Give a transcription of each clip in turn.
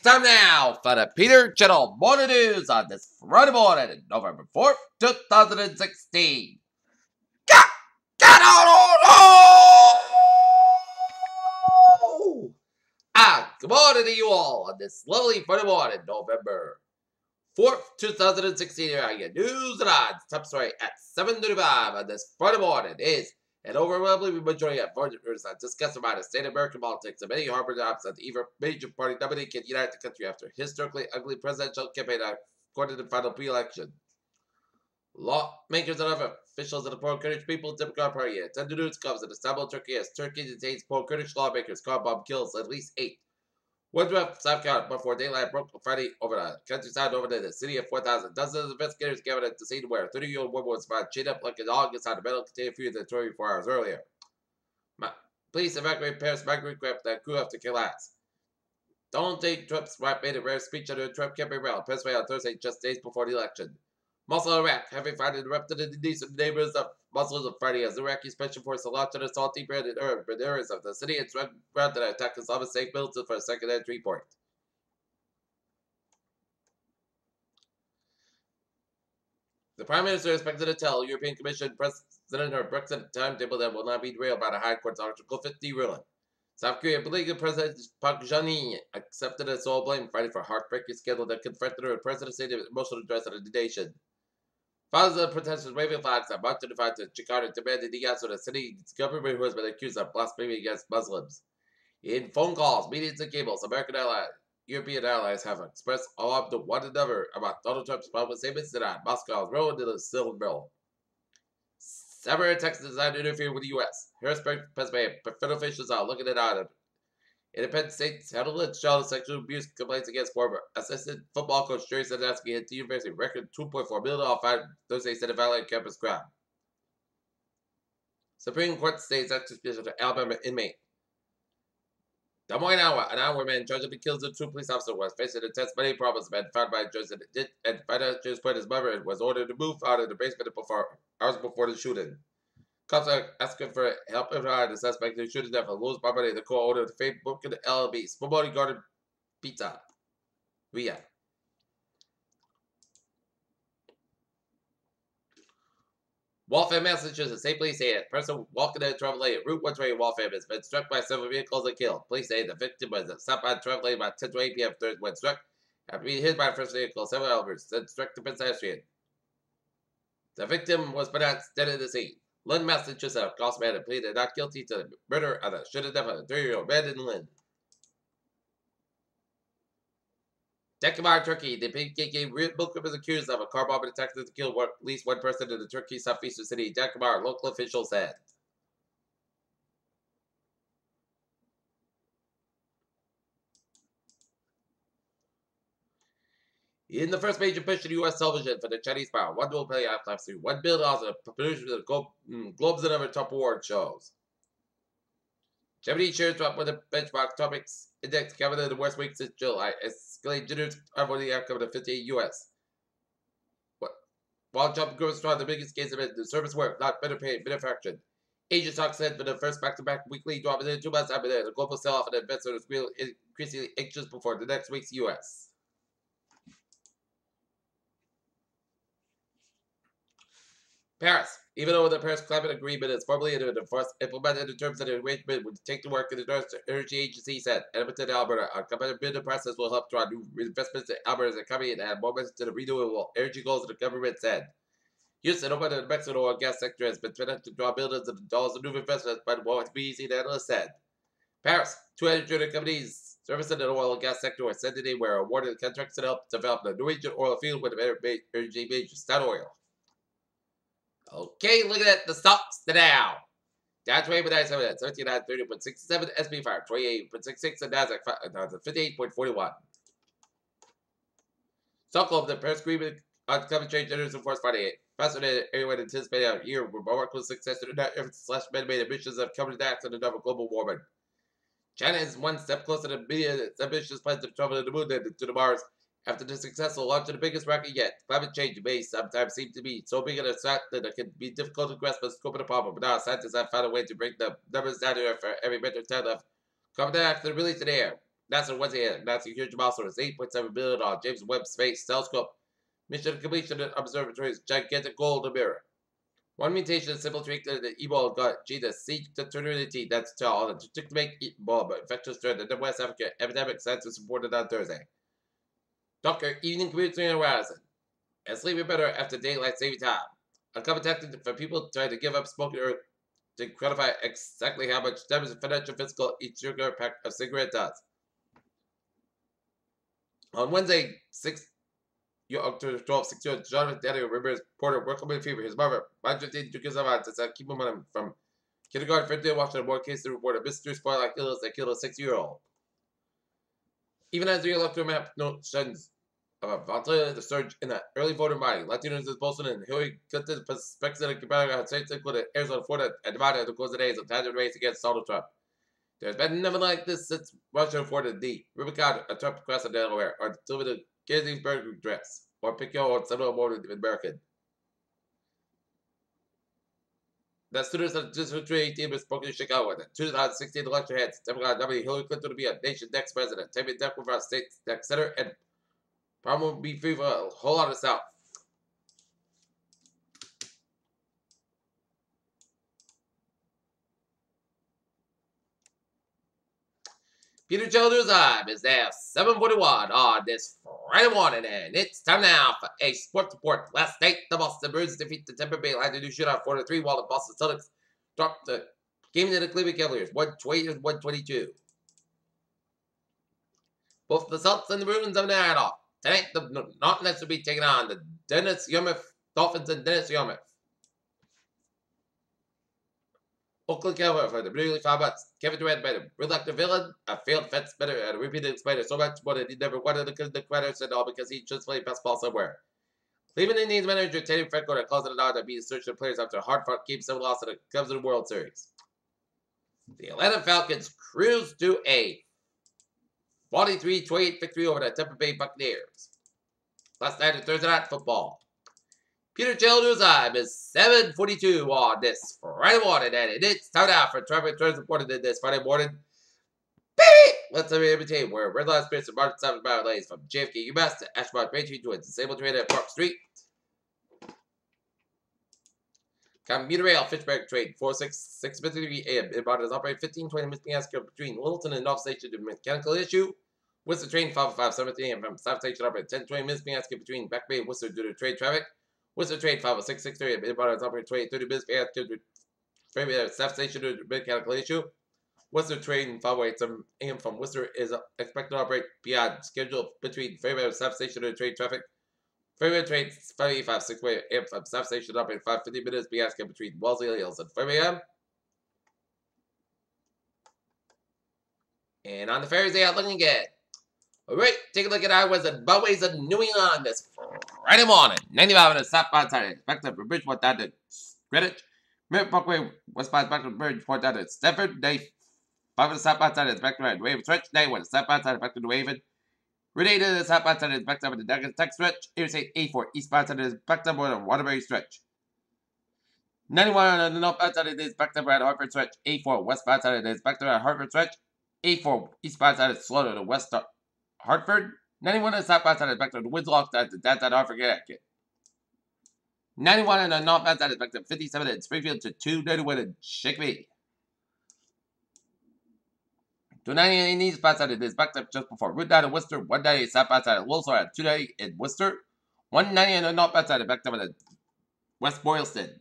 time now for the Peter Channel Morning News on this Friday morning, November 4th, 2016. Get on! Good morning to you all on this lovely Friday morning, November 4th, 2016. Here are your news and odds. Top story at 7:35 on this Friday morning is an overwhelming majority of voters are discussing about the state of American politics and many harbor jobs that either major party nominee can unite the country after historically ugly presidential campaign according to the final pre-election. Lawmakers and other officials of the pro-Kurdish People's Democratic Party attended news comes in Istanbul, Turkey, as Turkey detains pro-Kurdish lawmakers. Car bomb kills at least 8. Woodruff, South Carolina, before daylight broke Friday over the countryside over the city of 4,000. Dozens of investigators gathered at the scene where a 30-year-old woman was found chained up like a dog inside a metal container fuel that 24 hours earlier. Police evacuated Paris migrant craft that grew up to kill ants. Donald J. Trump's wife made a rare speech under the Trump campaign rally in Pennsylvania on Thursday, just days before the election. Mosul, Iraq, heavy fighting erupted in the decent neighbors of Mosul on Friday as Iraqi special forces launched an assault team in urban areas of the city and ground that attacked Islamic State militants for a second entry point. The Prime Minister is expected to tell European Commission President her Brexit timetable that will not be derailed by the High Court's Article 50 ruling. South Korea beleaguered President Park Geun-hye accepted his sole blame Friday for heartbreaking scandal that confronted her presidency and emotional address of the nation. Fathers of the protesters waving flags and marched to Jakarta demanded the answer to the city's government who has been accused of blasphemy against Muslims. In phone calls, meetings, and cables, European allies have expressed alarm to one another about Donald Trump's public statements that Moscow's role in the civil bill. Cyber attacks designed to interfere with the U.S. Harrisburg, Pennsylvania, federal officials are looking at it. Independent states handled its child sexual abuse complaints against former assistant football coach Jerry Sandusky hit the university record $2.4 million fine Thursday said a violent campus crowd. Supreme Court states execution of Alabama inmate. Des Moines, Iowa, an Iowa man charged with the kills of 2 police officers was facing intense money problems and found by a judge and financial point his mother and was ordered to move out of the basement hours before the shooting. Cops are asking for help and the suspect who shooting death of Louis Bombardier, the co-owner of the famed Brooklyn LLB, Spumoni Garden Pizza. Via. Waltham, Massachusetts. State police say a person walking in a travel lane at Route 120 in Waltham has been struck by several vehicles and killed. Police say the victim was stopped on travel lane about 10 to 8 p.m. Thursday when struck after being hit by a first vehicle. Several elements then struck the pedestrian. The victim was pronounced dead at the scene. Lynn, Massachusetts, a Gauss man pleaded not guilty to the murder of the shooting death of a 3-year-old man in Lynn. Tekimar, Turkey. The PKK Bilkum is accused of a car bomb attack that killed at least one person in the Turkey southeastern city. Tekimar, local officials said. In the first major push to U.S. television for the Chinese power, one will pay out last year. $1 billion produced the Globes and other top award shows. Germany shares dropped with the benchmark topics index coming in the worst week since July. Escalated jitters over the outcome of the 58 U.S. While Trump grows strong, the biggest case of it, the service work, not better paid, manufactured. Asia stock said for the first back-to-back weekly drop in 2 months after the global sell-off and investors feel increasingly anxious before the next week's U.S. Paris. Even though the Paris Climate Agreement is formally implemented in terms of the arrangement would take to work, the Energy Agency said Edmonton, Alberta, a competitive bid process will help draw new investments in Alberta's economy and add moments to the renewable energy goals, the government said. Houston, open to the Mexican oil and gas sector has been threatened to draw billions of dollars of new investments, but won't be easy, the analyst said. Paris, 200 companies servicing the oil and gas sector said today were awarded contracts to help develop the Norwegian oil field with energy major Stat Oil. Okay, look at the stocks now. Dow 20.97 at 13.30.67, SP 5 28.66, and Nasdaq 58.41. Stockholm, the Paris Agreement on climate change enters in force Friday. Faster than anyone anticipated out here, remarkable success in the efforts to slash man-made emissions of carbon dioxide and other global warming. China is one step closer to meeting its ambitious plans to travel to the moon and to the Mars. After the successful launch of the biggest rocket yet, climate change may sometimes seem to be so big a threat that it can be difficult to grasp the scope of the problem, but now scientists have found a way to bring the numbers down here for every metric ton of carbon dioxide released in the air. NASA Wednesday announced a huge milestone is $8.7 billion James Webb Space Telescope mission completion at observatory's gigantic gold mirror. One mutation is simple tweak that the Ebola got gene the seek paternity that's tall and to make Ebola but infectious threat in the West Africa epidemic scientists reported on Thursday. Dr. Evening Community Horizon and sleeping better after daylight saving time. A common tactic for people trying to give up smoking or to quantify exactly how much damage financial physical each sugar pack of cigarette does. On Wednesday, 6-year-old 6-year-old Jonathan Daniel Rivers Porter working with fever. His mother, 115 took his advance to keep him from kindergarten for day watching more cases reported mystery spoiler killers that killed a 6-year-old. Even as the electoral map notions of the surge in the early voter body, Latinos is Bolson and Hillary Clinton's president competitor states included Arizona, Florida, and Nevada to close the days of tangent race against Donald Trump. There's been nothing like this since Russia afforded the Rubicon of Trump across the Delaware, or delivered the Gettysburg dress, or pick your own Seminole Morning American. The students of the District 18 was spoken in Chicago in the 2016 election had Democrat nominee Hillary Clinton to be a nation's next president, taking the Democrat state's next senator, and probably will be free for a whole lot of South. Peter Childers time is now 7:41 on this Friday morning, and it's time now for a sports report. Last night, the Boston Bruins defeat the Tampa Bay Lightning to shootout 4-3, while the Boston Celtics dropped the game to the Cleveland Cavaliers 120 and 122. Both the Celtics and the Bruins have now had off. Tonight, the Nets will be taking on the Dolphins and Dennis Youmith. Oakland Cowboys for the brutally 5 months. Kevin Durant made a reluctant villain, a failed fence better, and a repeated spider so much more that he never wanted to get the credits and all because he just played basketball somewhere. Cleveland Indians manager Teddy Franco calls it out to be searching players after a hard-fought game 7 loss in the Cubs in the World Series. The Atlanta Falcons cruised to a 43-28 victory over the Tampa Bay Buccaneers. Last night in Thursday Night Football. Peter Childers time is 7:42 on this Friday morning, and it's time now for traffic trends reported in this Friday morning. Let's imitate where red light spirits and Martin 7 mile lanes from JFK UMass to Ashmont Main Street to a disabled train at Park Street. Commuter Rail Fitchburg train 466 a.m. inbound is operating 1520 Miss Piasco between Littleton and North Station due to mechanical issue. Worcester train 505 a.m. from South Station operating 1020 Miss Piasco between Back Bay and Worcester due to train traffic. Worcester train 506 a.m. inbound is operating 2030 Miss Piasco South Station due to mechanical issue. Worcester train 508 a.m. from Worcester is expected to operate beyond schedule between Fairview and South Station due to train traffic. Fairview train 585 6 a.m. from South Station operating 550 minutes Piasco between Wellesley Hills and Fairview. And on the ferries, they are looking good. Alright, take a look at highways and byways of New England this Friday morning. 95 on the southbound side, expected from Bridgeport down to Greenwich. Merritt Parkway, westbound back to Bridgeport down to Stamford. Day 5 on the southbound side, expected to Raven Stretch. Day 1, southbound side, expected to Raven. Route 8 on the southbound side, expected to the Daggett Tech Stretch. Interstate 84, eastbound side, expected to the Waterbury Stretch. 91 on the northbound side, expected at Hartford Stretch. 84, westbound side, expected at Hartford Stretch. 84, eastbound side, slow to the west Hartford. 91 on the southbound side is back to the Winslow side to downtown Hartford, Connecticut. 91 on the northbound side is back to 57 in Springfield to 291 in Shakespeare. 290 on the eastbound side is back up just before Route 9 in Worcester. 190 southbound side of Wilson at 290 in Worcester. 190 on the northbound side is back up at West Boylston.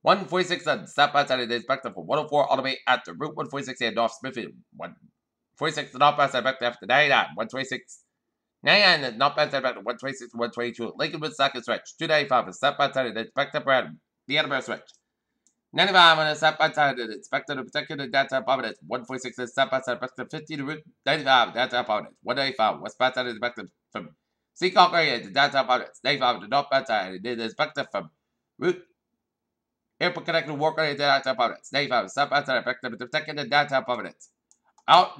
146 on the southbound side is back up for 104 all the way at the Route 146 in North Smithfield. 146 northbound side back to after 99. 126. 99 northbound side back to 126 122. Lincoln with second stretch. 295 on southbound side is back up around the Edinburgh stretch. 95 on the southbound side is expected to protect the downtown Providence. 146 on the southbound side back to 50 to Route 95 downtown Providence. 195 westbound side is back to from Seacock area to downtown Providence. 95 on the northbound side it is back to from Route Airport connected Walker area to downtown Providence. 95 southbound side back to protecting the downtown Providence. Out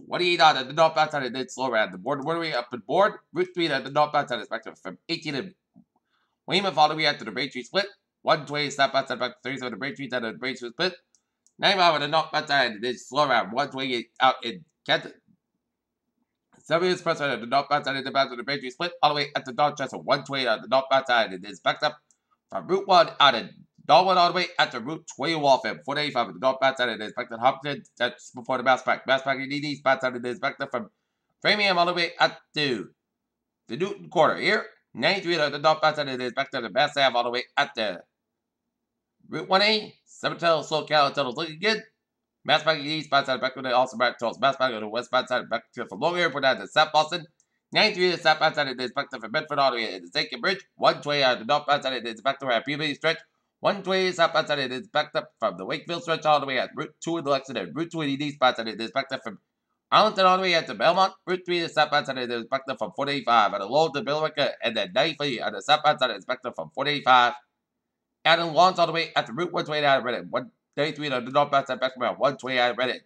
28 on the northbound side it is slow around the board. What are we up at board? Route 3 on the northbound side is back to from 18 to Weymouth all the way out to the Braintree split. 120 southbound side back to 37 to Braintree down to the Braintree split. 95 on the northbound side it is slow around 128 out in Kenton. 70th president of the northbound side of the bound of the Patriot split all the way at the Dorchester 120 on the northbound side. It is backed up from Route 1 out of Darwin all the way at the Route 20 Waltham 485 on the northbound side. It is backed up Hopkins. That's before the Mass Pack. Mass Pack in the eastbound side. It is backed up from Framingham all the way at the Newton Quarter here. 93 on the northbound side. It is backed up to Mass Ave all the way at the Route 1A. 7 tunnels, slow Cal tunnels looking good. Mass Pack in the eastbound side, back to the also back to Mass Pack on the westbound side, back to from Long Airport down to South Boston. 93 to the southbound side, it is back to from Bedford all the way to the Aiken Bridge. 120 out of the northbound side, it is back to our Peabody stretch. 120 southbound side, it is backed up from the Wakefield stretch all the way at Route 2 in the Lexington. Route 2 in the eastbound side, it is backed up from Arlington all the way at the Belmont. Route 3 to the southbound side, it is backed up from 485 at the Lowell to Billerica, and then 93 on the southbound side, it is backed up from 485. Out in Lawrence all the way at the Route 120 out of Reddit. 133 on the northbound side, back to 120 out of Reddit.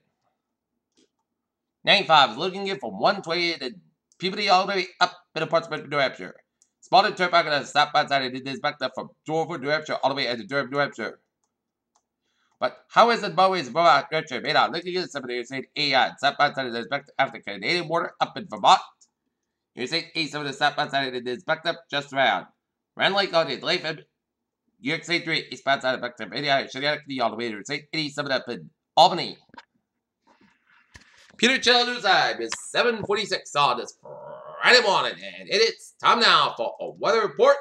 95 is looking good from 120 to Peabody all the way up in the Portsmouth, New Hampshire. Spotted turnback on the southbound side, it is backed up from Dover, New Hampshire, all the way into Durham, New Hampshire. But how is it Bowie's Vermont, New Hampshire? Made out looking good. Somebody saying A southbound side, it is backed up after the Canadian border up in Vermont. You're saying A7 on the southbound side, it is backed up just around Rand Lake on the Latham. New York State 3 eastbound side of back to Indiana, Chillicothe all the way to St. 87 up in Albany. Peter Channel News Time is 7:46 on this Friday morning, and it is time now for a weather report.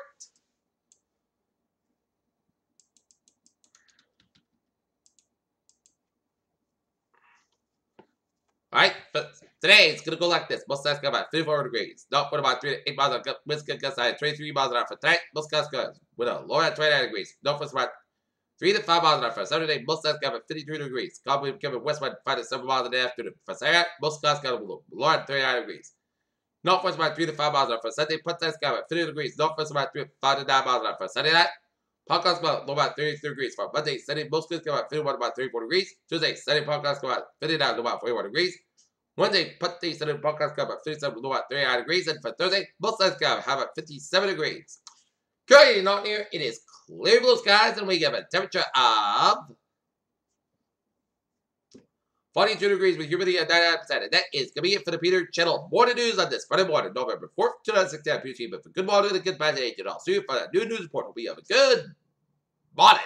Alright, but today it's going to go like this. Most skies about 54 degrees. North for about 3 to 8 miles an hour. Winds gust at 23 miles an hour for tonight. Most skies with a low at 29 degrees. North for about 3 to 5 miles an hour for Saturday. Most skies at 53 degrees. Calm coming westward 5 to 7 miles an hour afternoon. For Saturday, most skies got low at 39 degrees. North for about 3 to 5 miles an hour for Sunday. Put skies at 50 degrees. North for about 5 to 9 miles an hour for Sunday night. Podcast low about 33 degrees. For Monday, Sunday, most skies about 51 about 34 degrees. Tuesday, Sunday, podcast about 59 low about 41 degrees. Wednesday, Monday, Sunday, podcast got about 57 low about 39 degrees. And for Thursday, most skies got about 57 degrees. Currently not here, it is clear blue skies, and we have a temperature of 42 degrees with humidity at 99%. And that is going to be it for the Peter Channel Morning News on this Friday morning, November 4th, 2016. But for good morning and a good bad day, and I'll see you for that new news report. We have a good morning.